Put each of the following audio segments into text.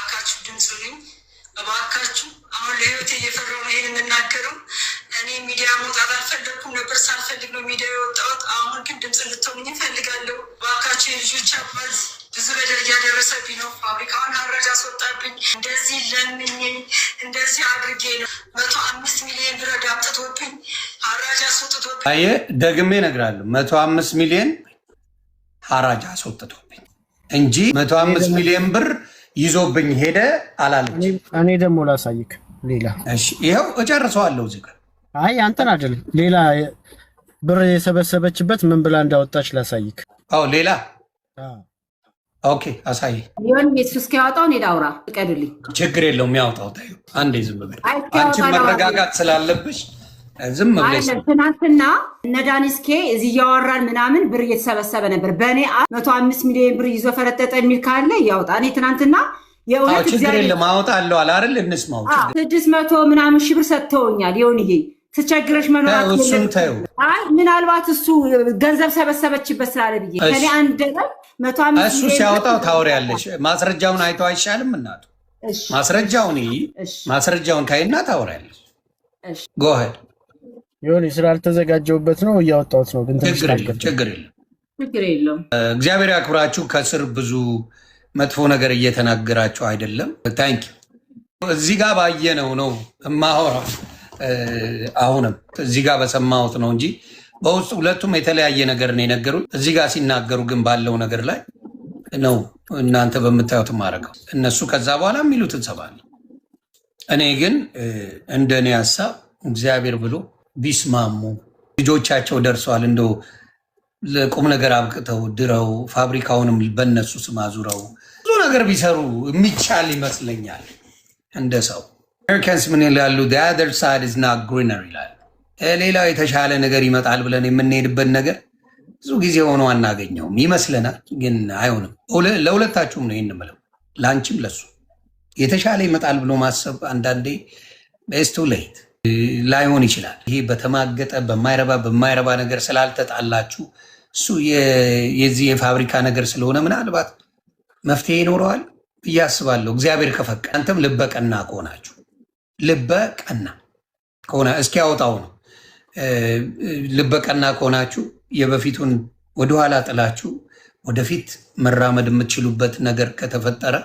እባካችሁ ድምፅ ሁኑኝ እባካችሁ። አሁን ለህይወቴ እየፈራሁ ነው ይሄን የምናገረው። እኔ ሚዲያ መውጣት አልፈለግኩም ነበር፣ ሳልፈልግ ነው ሚዲያ የወጣሁት። አሁን ግን ድምፅ እንድትሆኑኝ እፈልጋለሁ እባካችሁ። የልጆች አባት ብዙ በደል እያደረሰብኝ ነው። ፋብሪካውን ሀራጅ አስወጣብኝ። እንደዚህ ለምኜ እንደዚህ አድርጌ ነው 105 ሚሊዮን ብር አምጥቶብኝ ሀራጅ አስወጥቶብኝ። አየህ ደግሜ እነግርሃለሁ 105 ሚሊዮን ሀራጅ አስወጥቶብኝ እንጂ 105 ሚሊዮን ብር ይዞብኝ ሄደ አላለች። እኔ ደግሞ ላሳይክ ሌላ። እሺ ይኸው እጨርሰዋለሁ እዚህ ጋር። አይ አንተን አይደለም ሌላ ብር የሰበሰበችበት ምን ብላ እንዳወጣች ላሳይክ። አዎ ሌላ ኦኬ አሳይ። ይሁን ቤት እስኪያወጣው ነው ዳውራ ፍቀዱልኝ። ችግር የለውም ያውጣው። ታዩ አንዴ ዝም ብለህ አንቺ መረጋጋት ስላለብሽ ዝም ብለሽ። ትናንትና እነ ዳኒስኬ እዚህ እያወራን ምናምን ብር እየተሰበሰበ ነበር። በእኔ 105 ሚሊዮን ብር ይዞ ፈረጠጠ የሚል ካለ ያውጣ። እኔ ትናንትና የእውነት ችግር የለም አወጣለሁ አለ አይደል? እንስማው። 600 ምናምን ሺህ ብር ሰጥተውኛል። ይሁንዬ ትቸግረሽ መኖራት እሱን ታዩ። አይ ምናልባት እሱ ገንዘብ ሰበሰበችበት ስላለ ብዬ ከኔ አንድ ላይ 105 እሱ ሲያወጣው ታወሪያለሽ። ማስረጃውን አይቶ አይሻልም? እናቱ ማስረጃውን ካይና ታወሪያለሽ። ጎ አሄድ ይሁን። ስላልተዘጋጀውበት ነው እያወጣሁት ነው። ግን ችግር የለም። እግዚአብሔር ያክብራችሁ። ከስር ብዙ መጥፎ ነገር እየተናገራችሁ አይደለም። ታንኪ እዚህ ጋር ባየነው ነው እማወራው። አሁንም እዚህ ጋር በሰማሁት ነው እንጂ በውስጥ ሁለቱም የተለያየ ነገር ነው የነገሩት። እዚህ ጋር ሲናገሩ ግን ባለው ነገር ላይ ነው እናንተ በምታዩት ማድረገው። እነሱ ከዛ በኋላ የሚሉት እንሰማለን። እኔ ግን እንደኔ ሀሳብ እግዚአብሔር ብሎ ቢስማሙ ልጆቻቸው ደርሰዋል። እንደው ለቁም ነገር አብቅተው ድረው ፋብሪካውንም በነሱ ስም አዙረው ብዙ ነገር ቢሰሩ የሚቻል ይመስለኛል። እንደ ሰው አሜሪካንስ ምን ይላሉ? the other side is not greener ይላሉ። ሌላው የተሻለ ነገር ይመጣል ብለን የምንሄድበት ነገር ብዙ ጊዜ ሆኖ አናገኘውም ይመስለናል፣ ግን አይሆንም። ለሁለታችሁም ነው ይህን የምለው፣ ለአንቺም ለሱ የተሻለ ይመጣል ብሎ ማሰብ አንዳንዴ ቤስቱ ሌት ላይሆን ይችላል። ይሄ በተማገጠ በማይረባ ነገር ስላልተጣላችሁ እሱ የዚህ የፋብሪካ ነገር ስለሆነ ምናልባት መፍትሄ ይኖረዋል ብዬ አስባለሁ። እግዚአብሔር ከፈቀደ አንተም ልበቀና ከሆናችሁ ልበቀና ከሆነ እስኪያወጣው ነው። ልበቀና ከሆናችሁ የበፊቱን ወደኋላ ጥላችሁ ወደፊት መራመድ የምትችሉበት ነገር ከተፈጠረ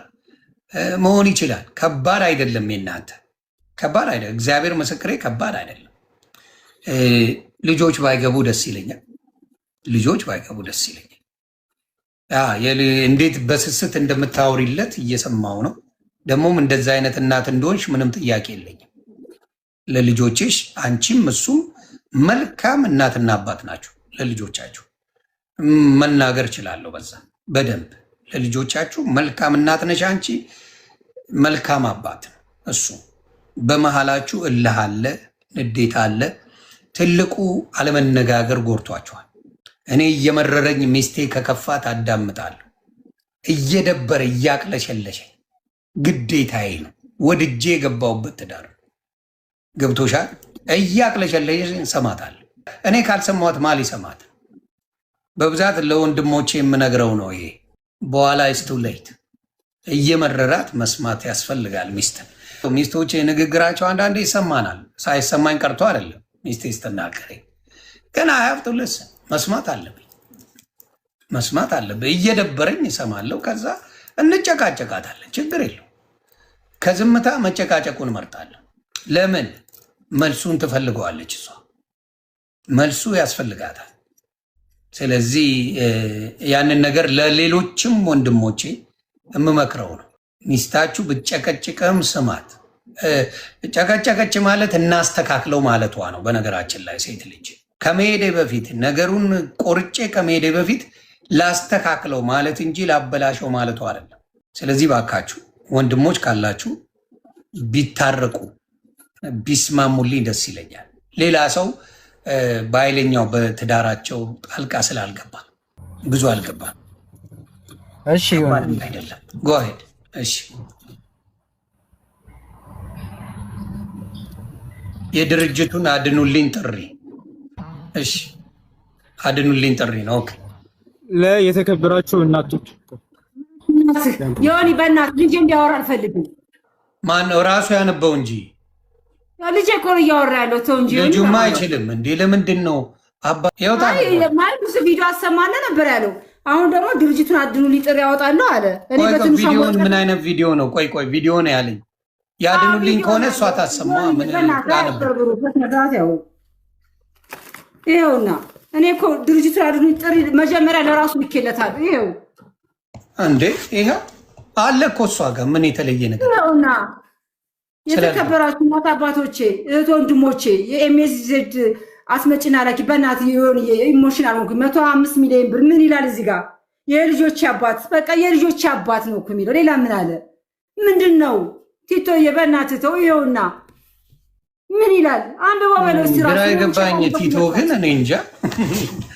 መሆን ይችላል። ከባድ አይደለም። የናንተ ከባድ አይደለም። እግዚአብሔር ምስክሬ ከባድ አይደለም። ልጆች ባይገቡ ደስ ይለኛል። እንዴት በስስት እንደምታወሪለት እየሰማው ነው። ደግሞም እንደዛ አይነት እናት እንደሆንሽ ምንም ጥያቄ የለኝም። ለልጆችሽ አንቺም እሱም መልካም እናትና አባት ናችሁ። ለልጆቻችሁ መናገር እችላለሁ በዛ በደንብ ለልጆቻችሁ መልካም እናት ነሽ አንቺ፣ መልካም አባት ነው እሱ። በመሃላችሁ እልህ አለ፣ ንዴት አለ። ትልቁ አለመነጋገር ጎርቷችኋል። እኔ እየመረረኝ ሚስቴ ከከፋት አዳምጣለሁ። እየደበረ እያቅለሸለሸኝ ግዴታዬ ነው። ወድጄ የገባሁበት ትዳር ገብቶሻል። እያቅለሸለሸኝ ሰማታለሁ። እኔ ካልሰማሁት ማል ይሰማት? በብዛት ለወንድሞቼ የምነግረው ነው ይሄ። በኋላ ስቱ ሌት እየመረራት መስማት ያስፈልጋል። ሚስቶቼ ንግግራቸው አንዳንዴ ይሰማናል። ሳይሰማኝ ቀርቶ አይደለም። ሚስቴ ስትናገረኝ ግን አያፍጡልስ መስማት አለብኝ። እየደበረኝ ይሰማለሁ። ከዛ እንጨቃጨቃታለን። ችግር የለው። ከዝምታ መጨቃጨቁን እመርጣለሁ። ለምን? መልሱን ትፈልገዋለች እሷ። መልሱ ያስፈልጋታል። ስለዚህ ያንን ነገር ለሌሎችም ወንድሞቼ የምመክረው ነው። ሚስታችሁ ብጨቀጭቅም ስማት። ጨቀጨቀች ማለት እናስተካክለው ማለቷ ነው። በነገራችን ላይ ሴት ልጅ ከመሄዴ በፊት ነገሩን ቆርጬ ከመሄዴ በፊት ላስተካክለው ማለት እንጂ ላበላሸው ማለቷ አይደለም። ስለዚህ ባካችሁ ወንድሞች ካላችሁ ቢታረቁ ቢስማሙልኝ ደስ ይለኛል። ሌላ ሰው በኃይለኛው በትዳራቸው ጣልቃ ስላልገባ ብዙ አልገባ። እሺ አይደለም ጎሄድ። እሺ የድርጅቱን አድኑልኝ ጥሪ። እሺ አድኑልኝ ጥሪ ነው። ኦኬ ለየተከበራችሁ እናቶች ዮኒ በእናትህ ልጄ እንዲያወራ አልፈልግም። ማን ነው ራሱ ያነበው እንጂ ልጄ እኮ ነው እያወራ ያለው። ተው እንጂ ልጁማ አይችልም እንዴ? ለምንድን ነው አባ ያውጣ ማለት ቪዲዮ አሰማለ ነበር ያለው። አሁን ደግሞ ድርጅቱን አድኑ ሊጥር ያወጣለሁ አለ። እኔ በትንሽ ቪዲዮን ምን አይነት ቪዲዮ ነው? ቆይ ቪዲዮ ነው ያለኝ። ያድኑልኝ ከሆነ እሷ ታሰማ ምን ያው ይኸውና እኔ እኮ ድርጅቱን አድኑ ሊጥር መጀመሪያ ለራሱ ልኬለታል። ይኸው እንዴ ይኸው አለ እኮ እሷ ጋር ምን የተለየ ነገር ይኸውና። የተከበራችሁ እናት አባቶቼ፣ እህት ወንድሞቼ የኤምኤስዜድ አስመጭና ላኪ በእናትህ የሆነ ኢሞሽናል ሆንኩ። 105 ሚሊዮን ብር ምን ይላል እዚህ ጋር? የልጆች አባት በቃ የልጆች አባት ነው እኮ የሚለው። ሌላ ምን አለ? ምንድን ነው ቲቶዬ? በእናትህ ተው። ይኸውና ምን ይላል? አንብቦ በለው እስኪ ራሱ። ግራ የገባኝ ቲቶ ግን እኔ እንጃ።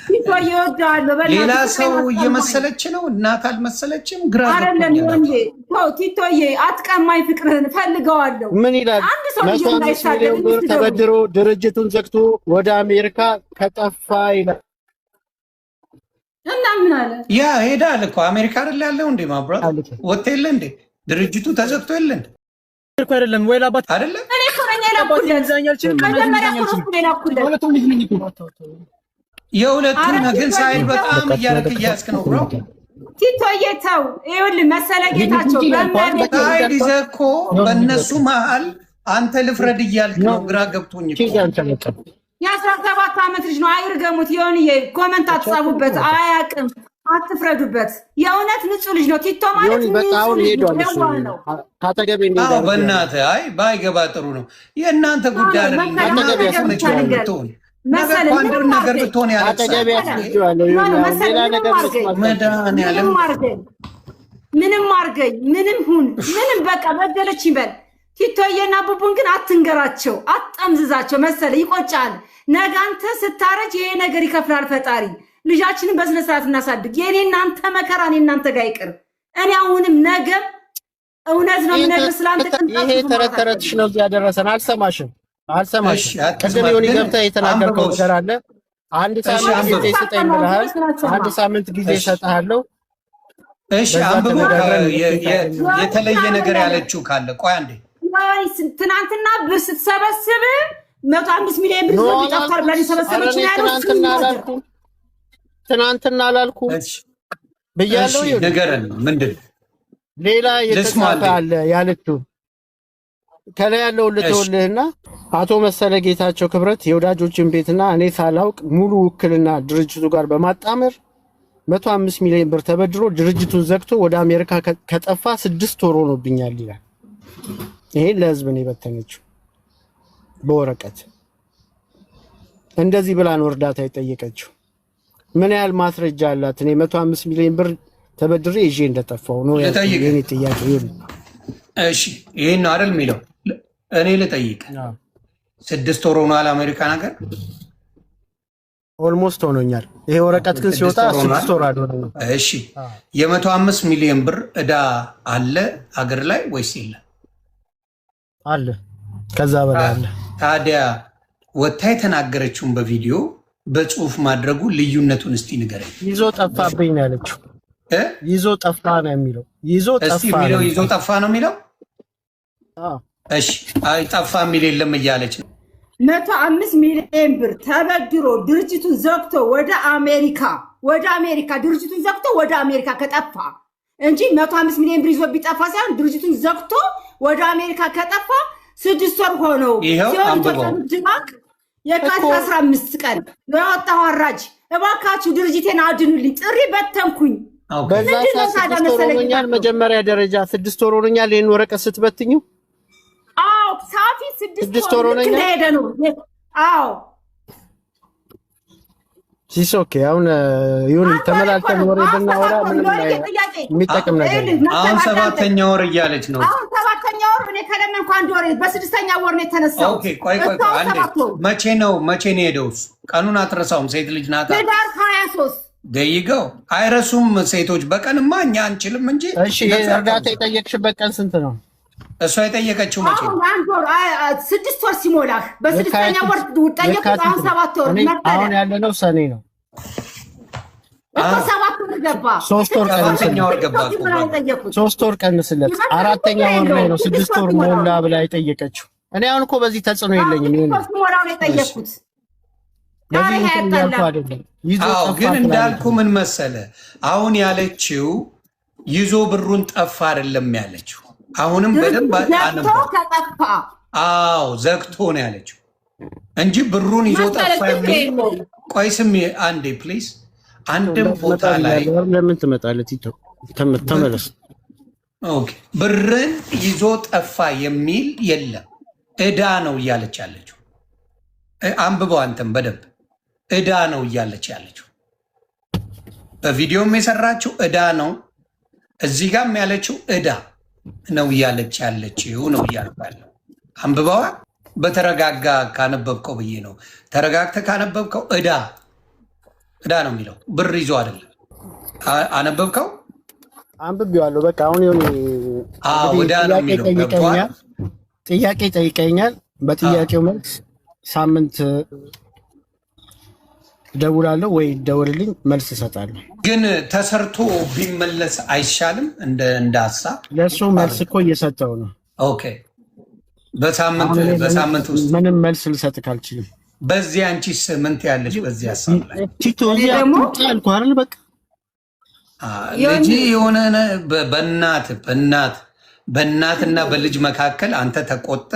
ቲቶዬ እወድሃለሁ በእናትህ። ሌላ ሰው እየመሰለች ነው እናት አልመሰለችም። ግራ አይደለም ወንዴ ተው ቲቶዬ፣ አትቀማኝ፣ ፍቅርህን ፈልገዋለሁ። ምን ይላል? 105 ሚሊዮን ብር ተበድሮ ድርጅቱን ዘግቶ ወደ አሜሪካ ከጠፋ ይላል። እና ምን አለ? ያ ሄዳል እኮ አሜሪካ አይደል ያለው እንዴ? ማብራት ወጥ የለ እንዴ? ድርጅቱ ተዘግቶ የለ እንዴ? እኮ አይደለም ወይ ላባት አይደለም። እኔ እኮ ነኝ ያላኩለት። መጀመሪያ እኮ ነው ያላኩለት። የሁለቱን ግን ሳይል በጣም እያረክ እያስክ ነው ብሮ። ቲቶዬ ተው። ይኸውልህ መሰለ ጌታቸው ሳይል ይዘህ እኮ በእነሱ መሀል አንተ ልፍረድ እያልክ ነው። ግራ ገብቶኝ እኮ የ17 ዓመት ልጅ ነው። አይርገሙት። የሆንዬ ኮመንት አትጻፉበት። አያውቅም፣ አትፍረዱበት። የእውነት ንጹህ ልጅ ነው ቲቶ ማለት ነው። ነው ካተገበ እንደዛ በእናትህ አይ ባይገባ ጥሩ ነው። የእናንተ ጉዳይ አይደለም። ካተገበ ያስመጭው መሰለ ምን ነገር ብትሆን ያለ ካተገበ ያስመጭዋለሁ። ሌላ ነገር ምንም አርገኝ ምንም ሁን ምንም በቃ በደለች ይበል። ቲቶዬና ቡቡን ግን አትንገራቸው፣ አትጠምዝዛቸው። መሰለ ይቆጫል። ነገ አንተ ስታረጅ ይሄ ነገር ይከፍላል ፈጣሪ። ልጃችንን በስነ ስርዓት እናሳድግ። የኔ እናንተ መከራ እኔ እናንተ ጋር ይቅር። እኔ አሁንም ነገ እውነት ነው የምነግርህ ስላንተ ይሄ ተረተረትሽ ነው ያደረሰን። አልሰማሽም። ቅድም ዮኒ ገብተህ የተናገርከው ነገር አለ። አንድ ሳምንት ጊዜ ስጠኝ ብለሃል። አንድ ሳምንት ጊዜ እሰጥሃለሁ። እሺ አንብቦ የተለየ ነገር ያለችው ካለ ቆይ አንዴ። ትናንትና ብር ስትሰበስብ 105 ሚሊዮን ብር ይጠፋል ብላ ሰበሰበች ነው ያለው። ትናንትና አላልኩም ብያለሁ። ነገርን ምንድን ሌላ የተጻፈ አለ ያለችው ከላይ ያለው ልተውልህና አቶ መሰለ ጌታቸው ክብረት የወዳጆችን ቤትና እኔ ሳላውቅ ሙሉ ውክልና ድርጅቱ ጋር በማጣመር 105 ሚሊዮን ብር ተበድሮ ድርጅቱን ዘግቶ ወደ አሜሪካ ከጠፋ 6 ወር ሆኖብኛል ይላል። ይሄን ለህዝብ ነው የበተነችው በወረቀት። እንደዚህ ብላ ነው እርዳታ የጠየቀችው። ምን ያህል ማስረጃ አላት? እኔ 105 ሚሊዮን ብር ተበድሬ ይዤ እንደጠፋው ነው የኔ ጥያቄ። እሺ ይሄን ነው አይደል የሚለው? እኔ ልጠይቅ። 6 ወር ሆኗል አሜሪካ ነገር ኦልሞስት ሆኖኛል። ይሄ ወረቀት ግን ሲወጣ 6 ወር አድርጎ። እሺ የ105 ሚሊዮን ብር እዳ አለ አገር ላይ ወይስ የለም? አለ፣ ከዛ በላይ አለ። ታዲያ ወታ የተናገረችውን በቪዲዮ በጽሁፍ ማድረጉ ልዩነቱን እስቲ ንገረኝ። ይዞ ጠፋብኝ ነው ያለችው። ይዞ ጠፋ ነው የሚለው። ይዞ ጠፋ ነው የሚለው። እሺ አይ ጠፋ የሚል የለም እያለች ነው። 105 ሚሊዮን ብር ተበድሮ ድርጅቱን ዘግቶ ወደ አሜሪካ ድርጅቱን ዘግቶ ወደ አሜሪካ ከጠፋ እንጂ 105 ሚሊዮን ብር ይዞ ቢጠፋ ሳይሆን ድርጅቱን ዘግቶ ወደ አሜሪካ ከጠፋ 6 ወር ሆነው ሲሆን ድማቅ የካቲት 15 ቀን ያወጣው አራጅ እባካችሁ ድርጅቴን አድኑልኝ ጥሪ በተንኩኝ። በዛ ሰዓት መጀመሪያ ደረጃ 6 ወር ሆኖኛል። ይሄን ወረቀት ስትበትኙ አዎ ሳፊ 6 ወር ሄደ ነው። አዎ ሲሶኬ አሁን ይሁን ተመላልተን ወሬ ብናወራ ምንም የሚጠቅም ነገር አሁን 7ኛ ወር እያለች ነው። አሁን 7ኛ ወር እኔ ከለመንኩ 1 ወር በ6ኛ ወር ነው የተነሳው። ኦኬ ቆይ አንዴ መቼ ነው የሄደው? ቀኑን አትረሳውም። ሴት ልጅ ናት። ህዳር 23 ደይገው አይረሱም ሴቶች። በቀንማ እኛ አንችልም እንጂ። እሺ እርዳታ የጠየቅሽበት ቀን ስንት ነው? እሷ የጠየቀችው መቼ ነው? 6 ወር ሲሞላህ በ6ኛ ወር ጠየቁ። አሁን 7 ወር አሁን ያለነው ሰኔ ነው እኮ 7 ሶስት ወር ቀንስለት 4ኛ ወር ላይ ነው 6 ወር ሞላ ብላ የጠየቀችው። እኔ አሁን እኮ በዚህ ተጽዕኖ የለኝም። ግን እንዳልኩ ምን መሰለ አሁን ያለችው ይዞ ብሩን ጠፋ አይደለም ያለችው። አሁንም በደንብ ዘግቶ ነው ያለችው እንጂ ብሩን ይዞ ጠፋ የሚል ቆይ ስሚ አንዴ ፕሊዝ። አንድም ቦታ ላይ ለምን ትመጣለህ? ተመለስ። ኦኬ ብርን ይዞ ጠፋ የሚል የለም። እዳ ነው እያለች ያለችው። አንብበው አንተም በደንብ እዳ ነው እያለች ያለችው። በቪዲዮም የሰራችው እዳ ነው። እዚህ ጋርም ያለችው እዳ ነው እያለች ያለችው ነው እያልኩ ያለው። አንብበዋ በተረጋጋ ካነበብከው ብዬ ነው። ተረጋግተህ ካነበብከው እዳ ነው የሚለው ብር ይዞ አይደለም። አነበብከው? አንብቤዋለሁ። በቃ አሁን እዳ ነው የሚለው ጥያቄ ጠይቀኛል። በጥያቄው መልስ ሳምንት ደውላለሁ ወይ ደውልልኝ መልስ እሰጣለሁ። ግን ተሰርቶ ቢመለስ አይሻልም? እንደ ሀሳብ ለሱ መልስ እኮ እየሰጠው ነው። ኦኬ በሳምንት ውስጥ ምንም መልስ ልሰጥ ካልችልም በዚህ አንቺስ ምን ትያለሽ? በዚህ ሀሳብ ላይ ቲቶ ያልኩ አይደል? በቃ ልጅ የሆነ በእናትና በልጅ መካከል አንተ ተቆጠ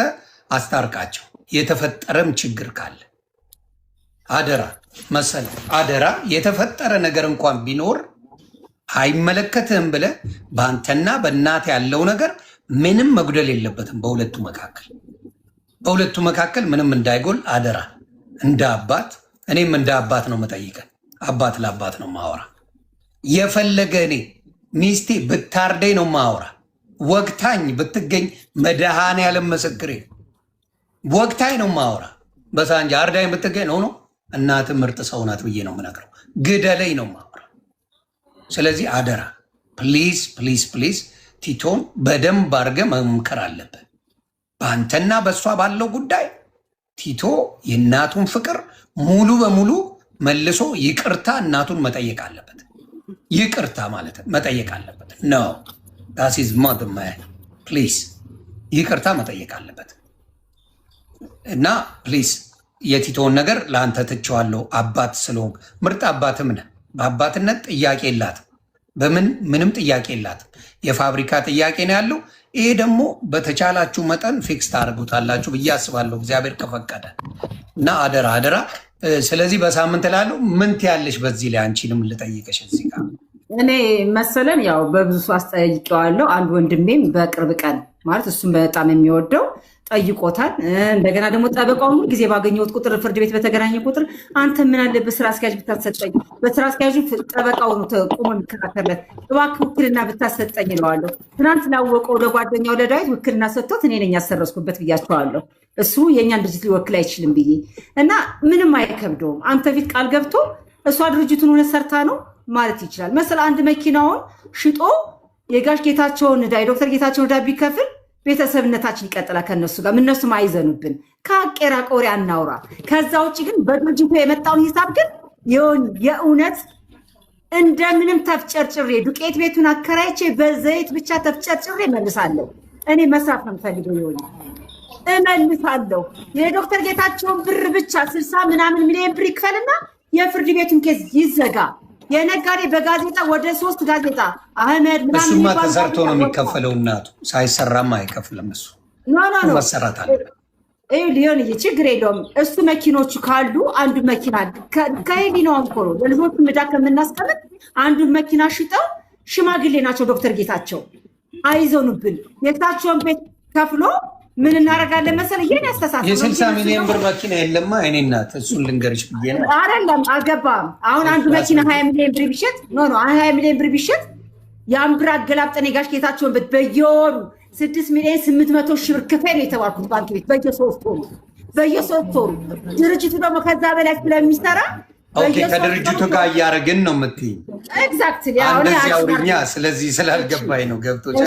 አስታርቃቸው። የተፈጠረም ችግር ካለ አደራ መሰለ አደራ የተፈጠረ ነገር እንኳን ቢኖር አይመለከትህም ብለህ በአንተና በእናት ያለው ነገር ምንም መጉደል የለበትም። በሁለቱ መካከል ምንም እንዳይጎል አደራ። እንደ አባት እኔም እንደ አባት ነው መጠይቀን። አባት ለአባት ነው ማወራ። የፈለገ እኔ ሚስቴ ብታርደኝ ነው ማወራ። ወቅታኝ ብትገኝ መድኃኔዓለም ምስክሬ ወቅታኝ ነው ማወራ። በሳንጃ አርዳኝ ብትገኝ ነው እናት ምርጥ ሰው ናት ብዬ ነው የምነግረው። ግደለኝ ነው ማወራ። ስለዚህ አደራ ፕሊዝ ፕሊዝ ፕሊዝ ቲቶን በደንብ አድርገህ መምከር አለብህ። በአንተና በእሷ ባለው ጉዳይ ቲቶ የእናቱን ፍቅር ሙሉ በሙሉ መልሶ ይቅርታ እናቱን መጠየቅ አለበት። ይቅርታ ማለት መጠየቅ አለበት ነው ዳሲዝ ማድማ ፕሊዝ ይቅርታ መጠየቅ አለበት። እና ፕሊዝ የቲቶን ነገር ለአንተ ትቼዋለሁ። አባት ስለሆንክ ምርጥ አባትም ነህ። በአባትነት ጥያቄ የላትም። ምንም ጥያቄ የላትም። የፋብሪካ ጥያቄ ነው ያለው። ይሄ ደግሞ በተቻላችሁ መጠን ፊክስ ታደርጉታላችሁ ብዬ አስባለሁ እግዚአብሔር ከፈቀደ እና አደራ አደራ። ስለዚህ በሳምንት ላለው ምን ትያለሽ? በዚህ ላይ አንቺንም ልጠይቅሽ እዚህ ጋር እኔ መሰለን ያው በብዙ ሰው አስጠይቀዋለሁ። አንድ ወንድሜም በቅርብ ቀን ማለት እሱም በጣም የሚወደው ጠይቆታል። እንደገና ደግሞ ጠበቃውን ሁሉ ጊዜ ባገኘሁት ቁጥር ፍርድ ቤት በተገናኘ ቁጥር አንተ ምን አለበት ስራ አስኪያጅ ብታሰጠኝ፣ በስራ አስኪያጁ ጠበቃው ነው ቆሞ የሚከራከርለት፣ እባክህ ውክልና ብታሰጠኝ እለዋለሁ። ትናንት ላወቀው ለጓደኛው ለዳዊት ውክልና ሰጥቶት እኔ ነኝ ያሰረስኩበት ብያቸዋለሁ። እሱ የእኛን ድርጅት ሊወክል አይችልም ብዬ እና ምንም አይከብደውም። አንተ ፊት ቃል ገብቶ እሷ ድርጅቱን ሆነ ሰርታ ነው ማለት ይችላል መሰለ። አንድ መኪናውን ሽጦ የጋሽ ጌታቸውን ዕዳ የዶክተር ጌታቸውን ዕዳ ቢከፍል ቤተሰብነታችን ይቀጥላል ከነሱ ጋር። እነሱም አይዘኑብን። ከአቄራ ቆሪ አናውራ። ከዛ ውጭ ግን በድርጅቱ የመጣውን ሂሳብ ግን የእውነት እንደምንም ተፍጨርጭሬ ዱቄት ቤቱን አከራይቼ በዘይት ብቻ ተፍጨርጭሬ እመልሳለሁ። እኔ መስራት ነው የምፈልገው። እመልሳለሁ። የዶክተር ጌታቸውን ብር ብቻ 60 ምናምን ሚሊዮን ብር ይክፈልና የፍርድ ቤቱን ኬዝ ይዘጋ። የነጋዴ በጋዜጣ ወደ 3 ጋዜጣ አህመድ ምናምን እሱማ ተሰርቶ ነው የሚከፈለው። እናቱ ሳይሰራም አይከፍልም። እሱ መሰራት አለ ሊሆን ችግር የለውም። እሱ መኪኖቹ ካሉ አንዱ መኪና ከሄዲነው አንኮሮ ለልጆቹ ምዳ ከምናስቀምጥ አንዱን መኪና ሽጠው ሽማግሌ ናቸው ዶክተር ጌታቸው አይዘኑብን። የታቸውን ቤት ከፍሎ ምን እናደርጋለን መሰለህ? ይሄን ያስተሳሰብ የ60 ሚሊዮን ብር መኪና የለማ። እኔ እናት እሱን ልንገርሽ ብዬ ነው። አይደለም አልገባም። አሁን አንዱ መኪና 20 ሚሊዮን ብር ቢሸጥ 20 ሚሊዮን ብር ቢሸጥ ያን ብር አገላብጠን የጋሽ ጌታቸውን ቤት በየወሩ 6 ሚሊዮን 800 ሺህ ብር ክፈል ነው የተባልኩት ባንክ ቤት በየሶስት ወሩ። ድርጅቱ ደግሞ ከዛ በላይ ስለሚሰራ ከድርጅቱ ጋር እያደረግን ነው የምትይኝ? ኤግዛክትሊ እንደዚህ አውሪኛ። ስለዚህ ስላልገባኝ ነው። ገብቶች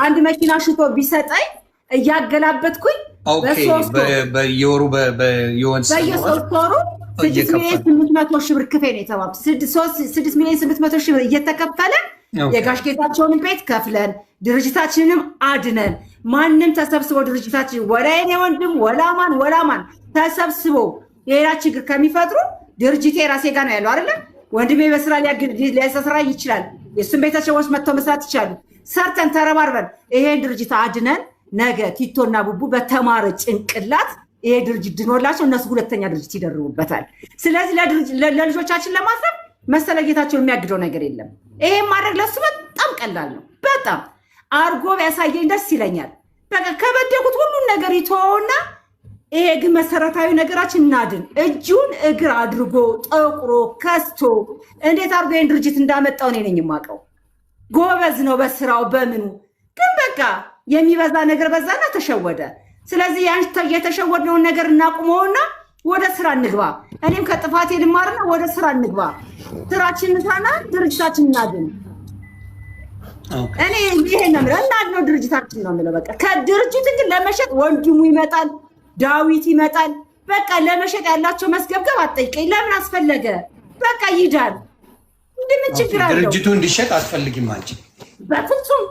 አንድ መኪና ሽጦ ቢሰጠኝ እያገላበጥኩኝ በየወሩ በየሶስት ወሩ 6,800,000 ብር ክፈይ ነው የተባለው። 6,800,000 ብር እየተከፈለ የጋሽ ጌታቸውን ቤት ከፍለን ድርጅታችንንም አድነን ማንም ተሰብስቦ ድርጅታችን ወላ የኔ ወንድም ወላ ማን ተሰብስቦ የሌላ ችግር ከሚፈጥሩ ድርጅቴ ራሴ ጋር ነው ያለው አይደለ? ወንድሜ በስራ ሊያሰራ ይችላል። የሱን ቤተሰቦች መጥተው መስራት ይችላሉ። ሰርተን ተረባርበን ይሄን ድርጅት አድነን ነገ ቲቶና ቡቡ በተማረ ጭንቅላት ይሄ ድርጅት ድኖላቸው እነሱ ሁለተኛ ድርጅት ይደርቡበታል። ስለዚህ ለልጆቻችን ለማስረፍ መሰለ ጌታቸው የሚያግደው ነገር የለም። ይሄን ማድረግ ለሱ በጣም ቀላል ነው። በጣም አርጎ ቢያሳየኝ ደስ ይለኛል። በቃ ከበደኩት ሁሉን ነገር ይተወውና ይሄ ግን መሰረታዊ ነገራችን እናድን። እጁን እግር አድርጎ ጠቁሮ ከስቶ እንዴት አርጎ ይሄን ድርጅት እንዳመጣው እኔ ነኝ የማውቀው። ጎበዝ ነው በስራው በምኑ። ግን በቃ የሚበዛ ነገር በዛና ተሸወደ። ስለዚህ የተሸወድነውን ነገር እናቁመውና ወደ ስራ እንግባ። እኔም ከጥፋቴ ልማርና ወደ ስራ እንግባ። ስራችን እንሳና ድርጅታችን እናድን። እኔ ይሄን ነው የምለው። እናድነው ድርጅታችን ነው የምለው። በቃ ከድርጅት ግን ለመሸጥ ወንድሙ ይመጣል፣ ዳዊት ይመጣል። በቃ ለመሸጥ ያላቸው መስገብገብ አትጠይቀኝ። ለምን አስፈለገ? በቃ ይዳል። ምን ችግር አለው? ድርጅቱ እንዲሸጥ አትፈልጊም አንቺ? በፍጹም።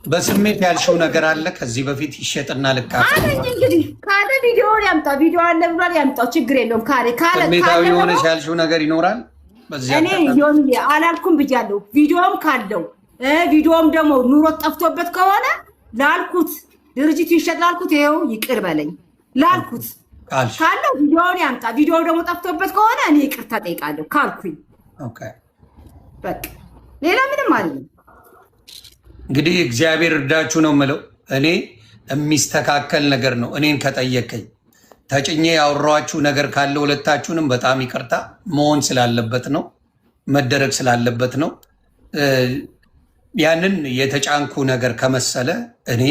በስሜት ያልሽው ነገር አለ ከዚህ በፊት ይሸጥና ልካፍ አለኝ። እንግዲህ ካለ ቪዲዮ ያምጣ፣ ቪዲዮ አለ ብሏል ያምጣው፣ ችግር የለውም። ካለ ስሜታዊ የሆነሽ ያልሽው ነገር ይኖራል። በዚህ እኔ ዮኒ አላልኩም ብያለሁ። ቪዲዮም ካለው ቪዲዮም ደግሞ ኑሮ ጠፍቶበት ከሆነ ላልኩት ድርጅቱ ይሸጥ ላልኩት ይሄው ይቅር በለኝ ላልኩት ካለው ቪዲዮውን ያምጣ። ቪዲዮ ደግሞ ጠፍቶበት ከሆነ እኔ ይቅርታ ጠይቃለሁ ካልኩኝ ኦኬ በቃ ሌላ ምንም አይደለም። እንግዲህ እግዚአብሔር እርዳችሁ ነው የምለው። እኔ የሚስተካከል ነገር ነው። እኔን ከጠየቀኝ ተጭኜ ያወራኋችሁ ነገር ካለ ሁለታችሁንም በጣም ይቅርታ መሆን ስላለበት ነው፣ መደረግ ስላለበት ነው። ያንን የተጫንኩ ነገር ከመሰለ እኔ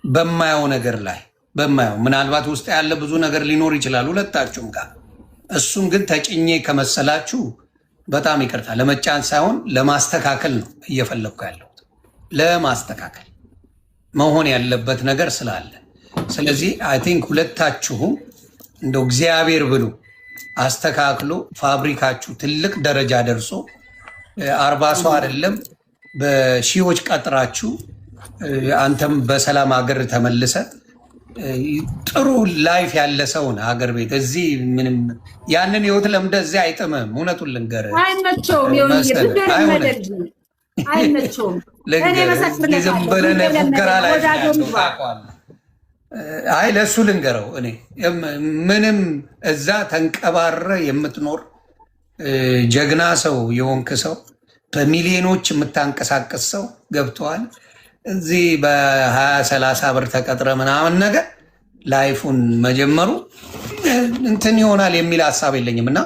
በማየው ነገር ላይ በማየው ምናልባት ውስጥ ያለ ብዙ ነገር ሊኖር ይችላል ሁለታችሁም ጋር። እሱን ግን ተጭኜ ከመሰላችሁ በጣም ይቅርታ። ለመጫን ሳይሆን ለማስተካከል ነው እየፈለግኩ ያለሁት፣ ለማስተካከል መሆን ያለበት ነገር ስላለ። ስለዚህ አይ ቲንክ ሁለታችሁም እንደው እግዚአብሔር ብሎ አስተካክሎ ፋብሪካችሁ ትልቅ ደረጃ ደርሶ 40 ሰው አይደለም በሺዎች ቀጥራችሁ አንተም በሰላም ሀገር ተመልሰ ጥሩ ላይፍ ያለ ሰውን ሀገር ቤት እዚህ ምንም ያንን ህይወት ለምደ እዚህ አይጥምም። እውነቱን ልንገርህ አይመቸውም። ዝም ብለን ፉገራ ላይ አይ ለእሱ ልንገረው እኔ ምንም እዛ ተንቀባረ የምትኖር ጀግና ሰው የሆንክ ሰው በሚሊዮኖች የምታንቀሳቀስ ሰው ገብተዋል። እዚህ በ20-30 ብር ተቀጥረ ምናምን ነገር ላይፉን መጀመሩ እንትን ይሆናል የሚል ሀሳብ የለኝም እና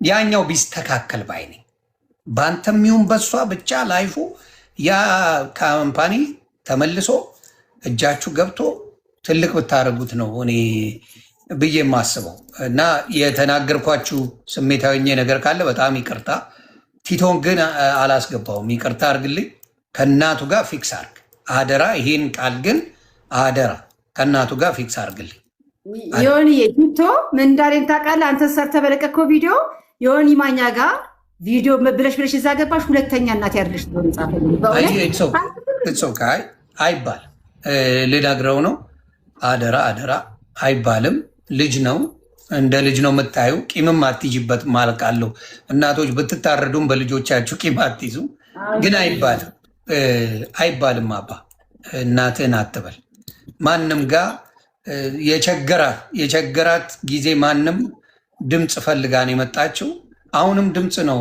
ያኛው ቢስተካከል ባይ ነኝ። በአንተም ይሁን በሷ ብቻ ላይፉ ያ ካምፓኒ ተመልሶ እጃችሁ ገብቶ ትልቅ ብታደርጉት ነው እኔ ብዬ የማስበው። እና የተናገርኳችሁ ስሜታዊ ነገር ካለ በጣም ይቅርታ። ቲቶን ግን አላስገባውም፣ ይቅርታ አድርግልኝ። ከእናቱ ጋር ፊክስ አድርግ አደራ። ይሄን ቃል ግን አደራ ከእናቱ ጋር ፊክስ አድርግልኝ። ዮኒ ቲቶ ምን እንዳለኝ ታውቃለህ? አንተ ሰርተህ በለቀቀው ቪዲዮ ዮኒ ማኛ ጋር ቪዲዮ ብለሽ እዛ ገባሽ። ሁለተኛ እናት ያለሽ ነው ጻፈልኝ። አይባል ልነግረው ነው። አደራ አደራ አይባልም። ልጅ ነው፣ እንደ ልጅ ነው የምታዩ። ቂምም አትይዥበት ማልቃለሁ። እናቶች ብትታረዱም በልጆቻችሁ ቂም አትይዙ። ግን አይባልም አይባልም። አባ እናትህን አትበል። ማንም ጋር የቸገራት ጊዜ ማንም ድምፅ ፈልጋን የመጣችው አሁንም ድምፅ ነው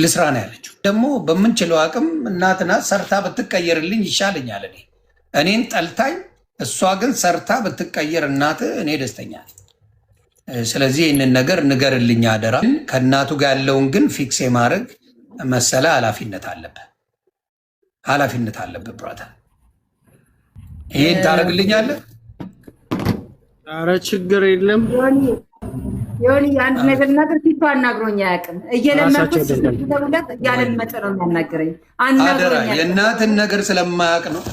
ልስራ ነው ያለችው። ደግሞ በምንችለው አቅም እናትና ሰርታ ብትቀየርልኝ ይሻለኛል። እኔን ጠልታኝ እሷ ግን ሰርታ ብትቀየር እናት እኔ ደስተኛ ነኝ። ስለዚህ ይህንን ነገር ንገርልኝ አደራ። ከእናቱ ጋር ያለውን ግን ፊክስ የማድረግ መሰለ ኃላፊነት አለብህ፣ ኃላፊነት አለብህ ብራታ። ይህን ታደርግልኛለህ? ኧረ ችግር የለም። ዮኒ አንድ ነገር ፊቱ አናግሮኝ አያውቅም። እየለመንኩት ስለሚደውለት እያለመጠ ነው የሚያናግረኝ። አደራ የእናትን ነገር ስለማያውቅ ነው።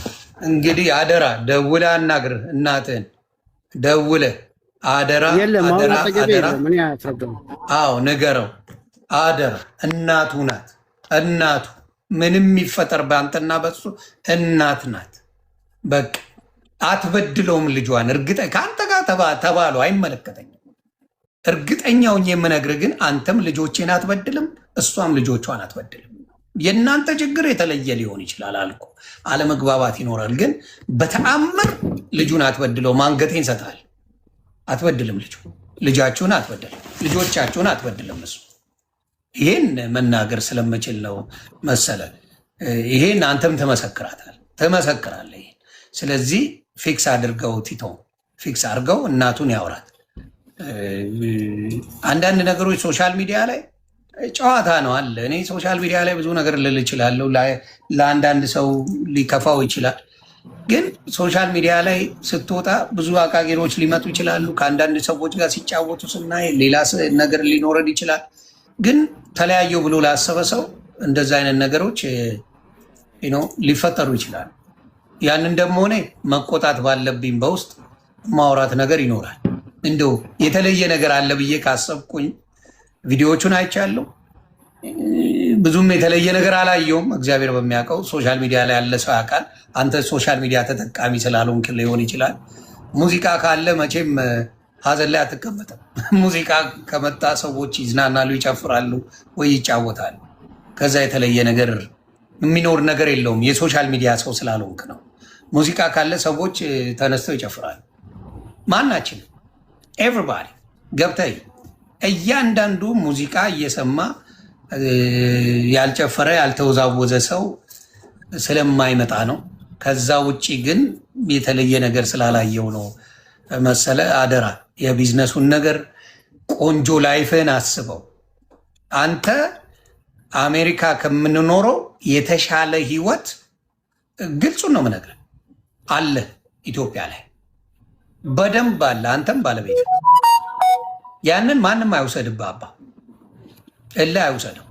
እንግዲህ አደራ ደውለህ አናግርህ እናትህን ደውለህ አደራ አደራ አደራ። አዎ ንገረው አደራ። እናቱ ናት እናቱ። ምንም የሚፈጠር በአንተና በሱ እናት ናት። በቃ አትበድለውም ልጇን። ከአንተ ጋር ተባሉ አይመለከተኝም። እርግጠኛውን የምነግርህ ግን አንተም ልጆቼን አትበድልም፣ እሷም ልጆቿን አትበድልም። የእናንተ ችግር የተለየ ሊሆን ይችላል አልኩ። አለመግባባት ይኖራል፣ ግን በተአምር ልጁን አትበድለውም። አንገቴን ሰጣል። አትበድልም ልጃችሁን አትበድልም፣ ልጆቻችሁን አትበድልም እሱ። ይሄን መናገር ስለምችል ነው መሰለ። ይሄን አንተም ትመሰክራለህ። ስለዚህ ፊክስ አድርገው፣ ቲቶ ፊክስ አድርገው፣ እናቱን ያውራት። አንዳንድ ነገሮች ሶሻል ሚዲያ ላይ ጨዋታ ነው አለ። እኔ ሶሻል ሚዲያ ላይ ብዙ ነገር ልል እችላለሁ፣ ለአንዳንድ ሰው ሊከፋው ይችላል። ግን ሶሻል ሚዲያ ላይ ስትወጣ ብዙ አቃቂሮች ሊመጡ ይችላሉ። ከአንዳንድ ሰዎች ጋር ሲጫወቱ ስናይ ሌላ ነገር ሊኖረን ይችላል። ግን ተለያየው ብሎ ላሰበ ሰው እንደዛ አይነት ነገሮች ሊፈጠሩ ይችላሉ። ያንን ደግሞ እኔ መቆጣት ባለብኝ በውስጥ ማውራት ነገር ይኖራል። እንደው የተለየ ነገር አለ ብዬ ካሰብኩኝ ቪዲዮዎቹን አይቻለሁ። ብዙም የተለየ ነገር አላየውም። እግዚአብሔር በሚያውቀው ሶሻል ሚዲያ ላይ ያለ ሰው ያውቃል። አንተ ሶሻል ሚዲያ ተጠቃሚ ስላልሆንክ ሊሆን ይችላል። ሙዚቃ ካለ መቼም ሀዘን ላይ አትቀመጥም። ሙዚቃ ከመጣ ሰዎች ይዝናናሉ፣ ይጨፍራሉ ወይ ይጫወታሉ። ከዛ የተለየ ነገር የሚኖር ነገር የለውም። የሶሻል ሚዲያ ሰው ስላልሆንክ ነው። ሙዚቃ ካለ ሰዎች ተነስተው ይጨፍራሉ። ማናችን ኤቭሪባዲ ገብተህ እያንዳንዱ ሙዚቃ እየሰማ ያልጨፈረ ያልተወዛወዘ ሰው ስለማይመጣ ነው። ከዛ ውጭ ግን የተለየ ነገር ስላላየው ነው መሰለ። አደራ የቢዝነሱን ነገር ቆንጆ ላይፍን አስበው። አንተ አሜሪካ ከምንኖረው የተሻለ ህይወት ግልጹን ነው የምነግርህ አለ ኢትዮጵያ ላይ በደንብ አለ። አንተም ባለቤት ያንን ማንም አይውሰድብህ። አባ እልህ አይውሰድም።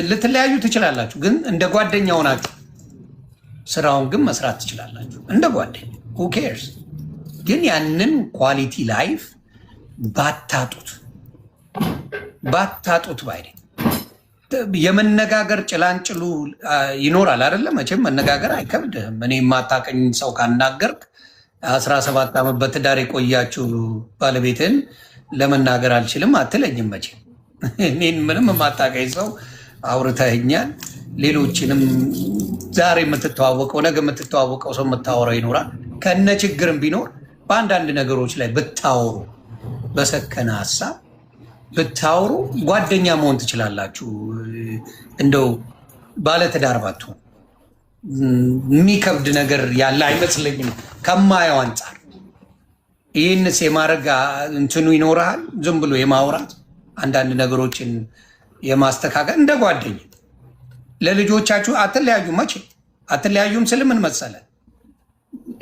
ልትለያዩ ትችላላችሁ፣ ግን እንደ ጓደኛ ሆናችሁ ስራውን ግን መስራት ትችላላችሁ እንደ ጓደኛ። who cares? ግን ያንን ኳሊቲ ላይፍ ባታጡት ባይኔ። የመነጋገር ጭላንጭሉ ይኖራል አይደለም? መቼም መነጋገር አይከብድህም። እኔ የማታቀኝ ሰው ካናገርክ 17 ዓመት በትዳር የቆያችሁ ባለቤትን ለመናገር አልችልም አትለኝም መቼም። እኔን ምንም የማታቀኝ ሰው አውርተኸኛል። ሌሎችንም ዛሬ የምትተዋወቀው ነገ የምትተዋወቀው ሰው የምታወራው ይኖራል። ከነ ችግርም ቢኖር በአንዳንድ ነገሮች ላይ ብታወሩ፣ በሰከነ ሀሳብ ብታወሩ ጓደኛ መሆን ትችላላችሁ። እንደው ባለትዳር ባትሆን የሚከብድ ነገር ያለ አይመስለኝም ከማየው አንጻር። ይህንስ የማድረግ እንትኑ ይኖርሃል። ዝም ብሎ የማውራት አንዳንድ ነገሮችን የማስተካከል እንደ ጓደኛ ለልጆቻችሁ አትለያዩ። መቼ አትለያዩም ስል ምን መሰለ፣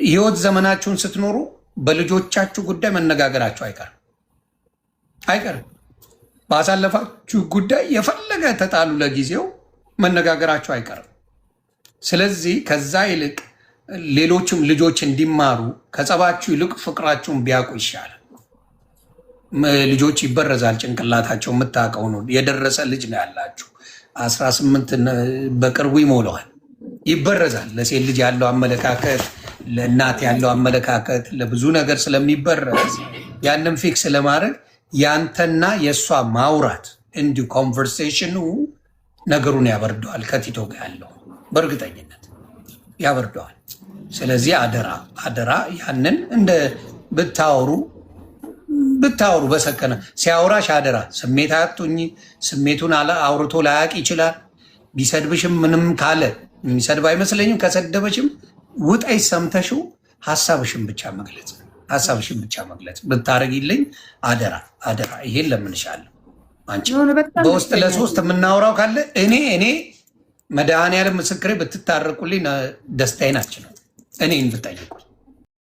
ህይወት ዘመናችሁን ስትኖሩ በልጆቻችሁ ጉዳይ መነጋገራችሁ አይቀርም። ባሳለፋችሁ ጉዳይ የፈለገ ተጣሉ፣ ለጊዜው መነጋገራችሁ አይቀርም። ስለዚህ ከዛ ይልቅ ሌሎችም ልጆች እንዲማሩ ከጸባችሁ ይልቅ ፍቅራችሁን ቢያውቁ ይሻላል። ልጆች ይበረዛል ጭንቅላታቸው። የምታውቀው ነው። የደረሰ ልጅ ነው ያላችሁ 18 በቅርቡ ይሞላዋል። ይበረዛል። ለሴት ልጅ ያለው አመለካከት፣ ለእናት ያለው አመለካከት ለብዙ ነገር ስለሚበረዝ ያንን ፊክስ ለማድረግ ያንተና የእሷ ማውራት እንዲሁ ኮንቨርሴሽኑ ነገሩን ያበርደዋል። ከቲቶ ጋር ያለው በእርግጠኝነት ያበርደዋል። ስለዚህ አደራ ያንን እንደ ብታወሩ በሰከነ ሲያወራሽ አደራ ስሜት አያቱኝ። ስሜቱን አውርቶ ላያቅ ይችላል። ቢሰድብሽም ምንም ካለ የሚሰድብ አይመስለኝም። ከሰደበሽም ውጠይ ሰምተሽው ሀሳብሽን ብቻ መግለጽ ብታረጊልኝ አደራ። ይሄን ለምንሻለሁ። አንቺ በውስጥ ለሶስት የምናወራው ካለ እኔ መድኃኒዓለም ምስክሬ ብትታረቁልኝ ደስታዬ ናቸው። እኔን ብጠይቁኝ